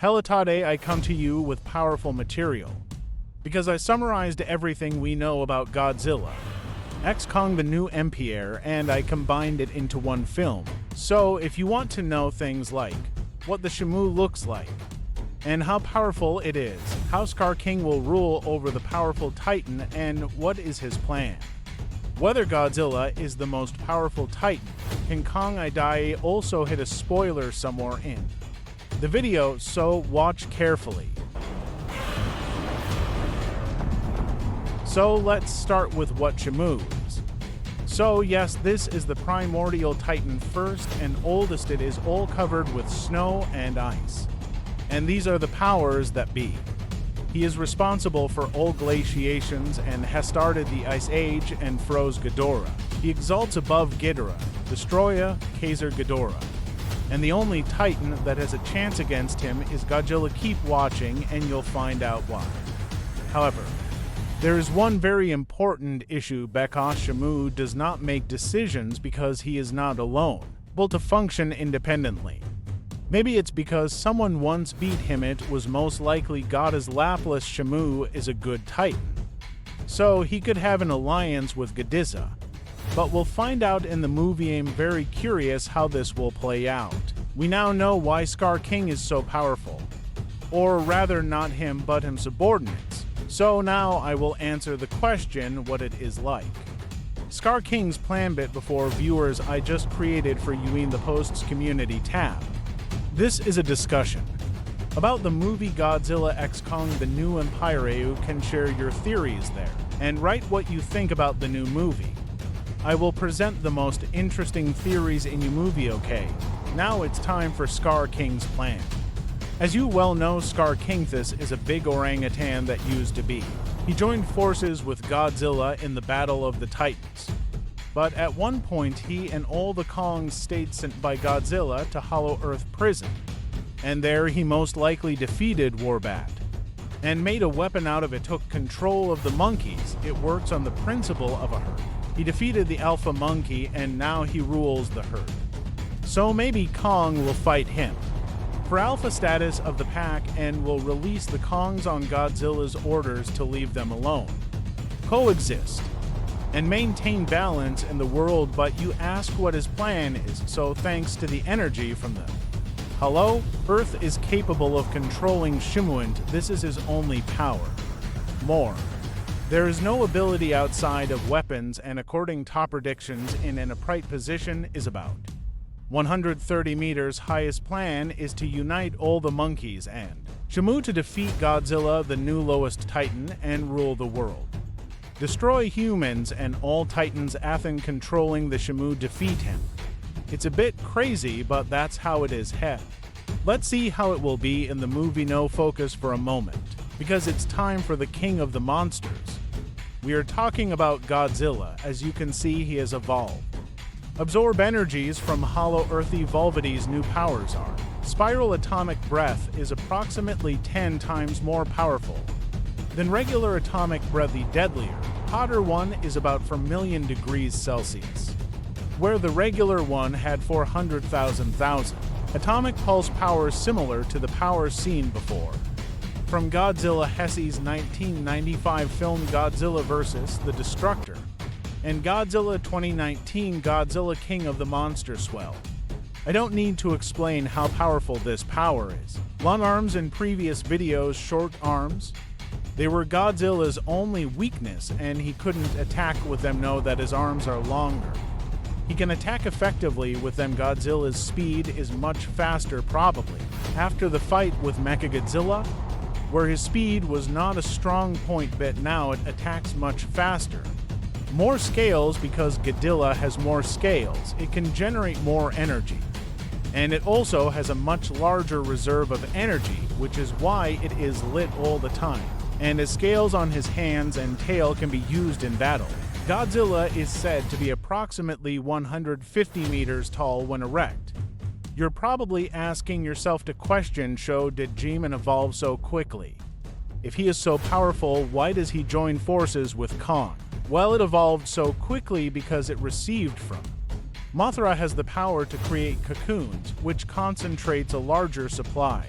Today I come to you with powerful material, because I summarized everything we know about Godzilla X Kong the new Empire, and I combined it into one film. So if you want to know things like what the Shimu looks like, and how powerful it is, how Scar King will rule over the powerful Titan, and what is his plan, whether Godzilla is the most powerful Titan, can Kong I Die also hit a spoiler somewhere in the video, so watch carefully. So let's start with what Shimu is. So yes, this is the primordial Titan, first and oldest. It is all covered with snow and ice. And these are the powers that be. He is responsible for all glaciations and has started the Ice Age and froze Ghidorah. He exalts above Ghidorah, Destroyer, Kaiser Ghidorah. And the only Titan that has a chance against him is Godzilla. Keep watching and you'll find out why. However, there is one very important issue because Shimu does not make decisions because he is not alone, able to function independently. Maybe it's because someone once beat him. It was most likely God's Laplace. Shimu is a good Titan, so he could have an alliance with Godzilla. But we'll find out in the movie. I'm very curious how this will play out. We now know why Scar King is so powerful. Or rather, not him, but his subordinates. So now I will answer the question what it is like. Scar King's plan bit before viewers I just created for you in the posts community tab. This is a discussion about the movie Godzilla X Kong the new Empire. You can share your theories there and write what you think about the new movie. I will present the most interesting theories in your movie. Okay, now it's time for Scar King's plan. As you well know, Scar King this is a big orangutan that used to be. He joined forces with Godzilla in the Battle of the Titans. But at one point, he and all the Kongs stayed sent by Godzilla to Hollow Earth prison. And there he most likely defeated Warbat and made a weapon out of it, took control of the monkeys. It works on the principle of a herd. He defeated the alpha monkey and now he rules the herd. So maybe Kong will fight him for alpha status of the pack and will release the Kongs on Godzilla's orders to leave them alone, coexist, and maintain balance in the world. But you ask what his plan is. So thanks to the energy from the Hello, Earth is capable of controlling Shimu. This is his only power. More. There is no ability outside of weapons, and according to predictions, in an upright position is about 130 meters. Highest plan is to unite all the monkeys and Shimu to defeat Godzilla, the new lowest Titan, and rule the world. Destroy humans and all Titans. Athen controlling the Shimu defeat him. It's a bit crazy, but that's how it is. Heck. Let's see how it will be in the movie. No focus for a moment, because it's time for the king of the monsters. We are talking about Godzilla. As you can see, he has evolved. Absorb energies from Hollow Earth. Evolvity's new powers are Spiral Atomic Breath is approximately 10 times more powerful than regular atomic breath. The deadlier, hotter one is about 4 million degrees Celsius, where the regular one had 400,000. Atomic pulse power similar to the power seen before from Godzilla. Hesse's 1995 film Godzilla vs. the Destructor and Godzilla 2019 Godzilla King of the Monsters. Swell. I don't need to explain how powerful this power is. Long arms in previous videos, short arms. They were Godzilla's only weakness and he couldn't attack with them. Know that his arms are longer. He can attack effectively with them. Godzilla's speed is much faster, probably after the fight with Mechagodzilla, where his speed was not a strong point, but now it attacks much faster. More scales because Godzilla has more scales. It can generate more energy. And it also has a much larger reserve of energy, which is why it is lit all the time. And his scales on his hands and tail can be used in battle. Godzilla is said to be approximately 150 meters tall when erect. You're probably asking yourself the question, did G-Man evolve so quickly? If he is so powerful, why does he join forces with Kong? Well, it evolved so quickly because it received from Mothra has the power to create cocoons, which concentrates a larger supply.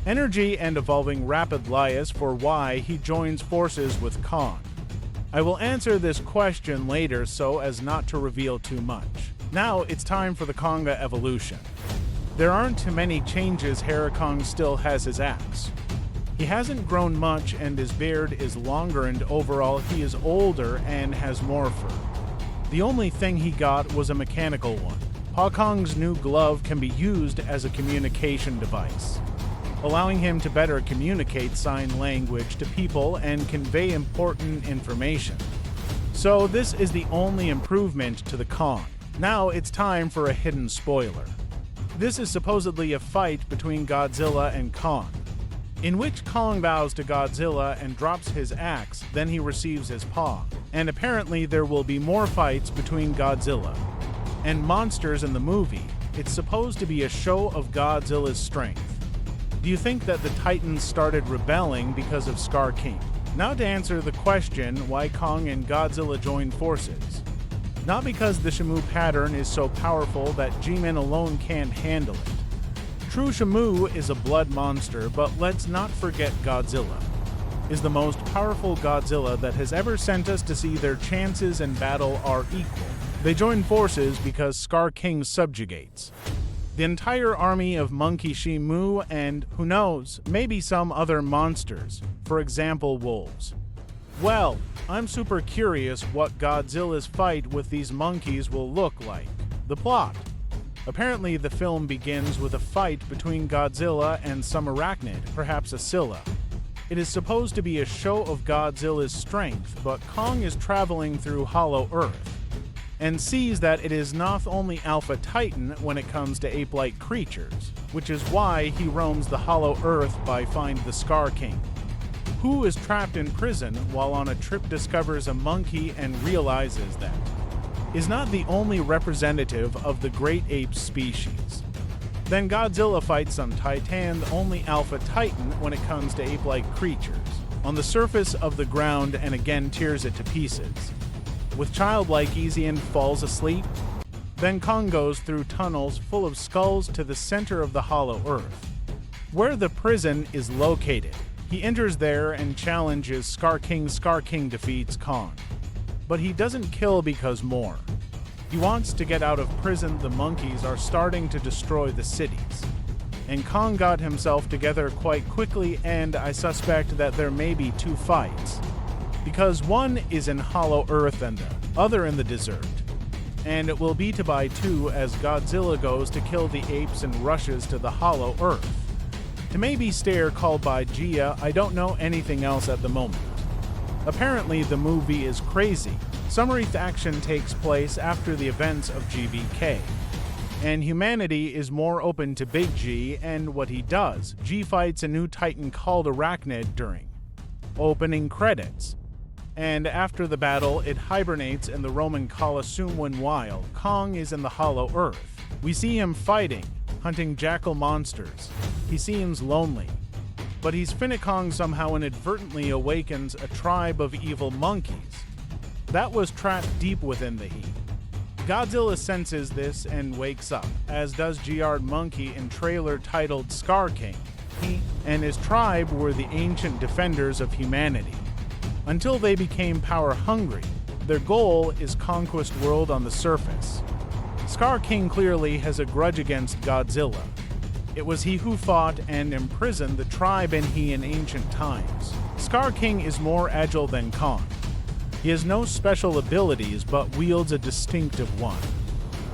energy and evolving rapid lias for why he joins forces with Kong. I will answer this question later so as not to reveal too much. Now it's time for the Konga evolution. There aren't too many changes. Kong still has his axe. He hasn't grown much and his beard is longer, and overall he is older and has more fur. The only thing he got was a mechanical one. Kong's new glove can be used as a communication device, allowing him to better communicate sign language to people and convey important information. So this is the only improvement to the Kong. Now it's time for a hidden spoiler. This is supposedly a fight between Godzilla and Kong, in which Kong bows to Godzilla and drops his axe, then he receives his paw. And apparently there will be more fights between Godzilla and monsters in the movie. It's supposed to be a show of Godzilla's strength. Do you think that the Titans started rebelling because of Scar King? Now to answer the question why Kong and Godzilla joined forces. Not because the Shimu pattern is so powerful that G-Men alone can't handle it. True Shimu is a blood monster, but let's not forget Godzilla is the most powerful Godzilla that has ever sent us to see their chances in battle are equal. They join forces because Scar King subjugates the entire army of Monkey Shimu and, who knows, maybe some other monsters, for example wolves. Well, I'm super curious what Godzilla's fight with these monkeys will look like. The plot. Apparently the film begins with a fight between Godzilla and some arachnid, perhaps a Scylla. It is supposed to be a show of Godzilla's strength, but Kong is traveling through Hollow Earth and sees that it is not only Alpha Titan when it comes to ape-like creatures, which is why he roams the Hollow Earth by find the Scar King, who is trapped in prison while on a trip discovers a monkey and realizes that is not the only representative of the great ape species. Then Godzilla fights some Titan, only Alpha Titan when it comes to ape-like creatures, on the surface of the ground and again tears it to pieces. With childlike easy and falls asleep. Then Kong goes through tunnels full of skulls to the center of the Hollow Earth, where the prison is located. He enters there and challenges Scar King. Scar King defeats Kong, but he doesn't kill because more. He wants to get out of prison. The monkeys are starting to destroy the cities, and Kong got himself together quite quickly, and I suspect that there may be two fights, because one is in Hollow Earth and the other in the desert, and it will be to buy two as Godzilla goes to kill the apes and rushes to the Hollow Earth to maybe stare called by Gia. I don't know anything else at the moment. Apparently the movie is crazy. Summary action takes place after the events of GBK, and humanity is more open to Big G and what he does. G fights a new Titan called Arachnid during opening credits, and after the battle it hibernates in the Roman Colosseum. When while Kong is in the Hollow Earth, we see him fighting, hunting jackal monsters. He seems lonely, but he's Kong somehow inadvertently awakens a tribe of evil monkeys that was trapped deep within the heat. Godzilla senses this and wakes up, as does Giard Monkey in trailer titled Scar King. He and his tribe were the ancient defenders of humanity, until they became power-hungry. Their goal is conquest world on the surface. Scar King clearly has a grudge against Godzilla. It was he who fought and imprisoned the tribe and he in ancient times. Scar King is more agile than Kong. He has no special abilities but wields a distinctive one,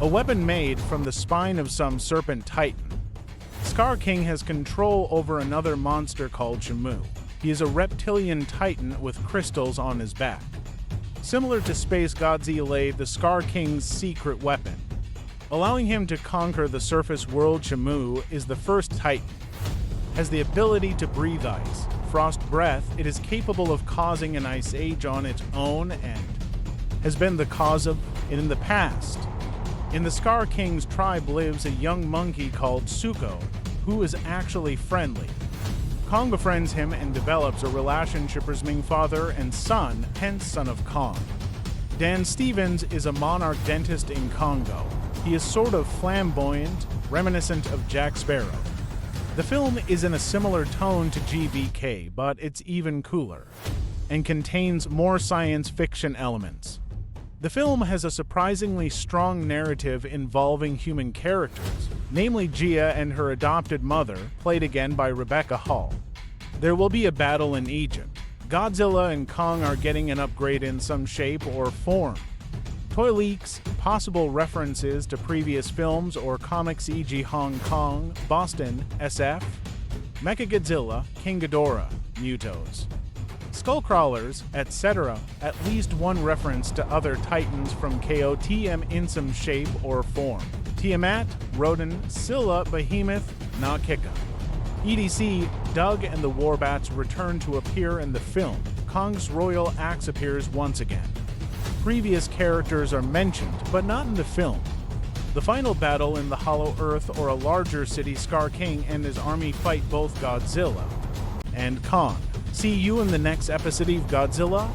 a weapon made from the spine of some serpent titan. Scar King has control over another monster called Shimu. He is a reptilian titan with crystals on his back. Similar to Space Godzilla, the Scar King's secret weapon, allowing him to conquer the surface world. Shimu is the first titan, has the ability to breathe ice, frost breath. It is capable of causing an ice age on its own and has been the cause of it in the past. In the Scar King's tribe lives a young monkey called Suko, who is actually friendly. Kong befriends him and develops a relationship between father and son, hence son of Kong. Dan Stevens is a monarch dentist in Congo. He is sort of flamboyant, reminiscent of Jack Sparrow. The film is in a similar tone to GBK, but it's even cooler, and contains more science fiction elements. The film has a surprisingly strong narrative involving human characters, namely Gia and her adopted mother, played again by Rebecca Hall. There will be a battle in Egypt. Godzilla and Kong are getting an upgrade in some shape or form. Toy leaks, possible references to previous films or comics, e.g. Hong Kong, Boston, SF, Mechagodzilla, King Ghidorah, Mutos, Skullcrawlers, etc. At least one reference to other titans from KOTM in some shape or form. Tiamat, Rodan, Scylla, Behemoth, Naukika. EDC, Doug and the Warbats return to appear in the film. Kong's royal axe appears once again. Previous characters are mentioned, but not in the film. The final battle in the Hollow Earth or a larger city, Scar King and his army fight both Godzilla and Kong. See you in the next episode of Godzilla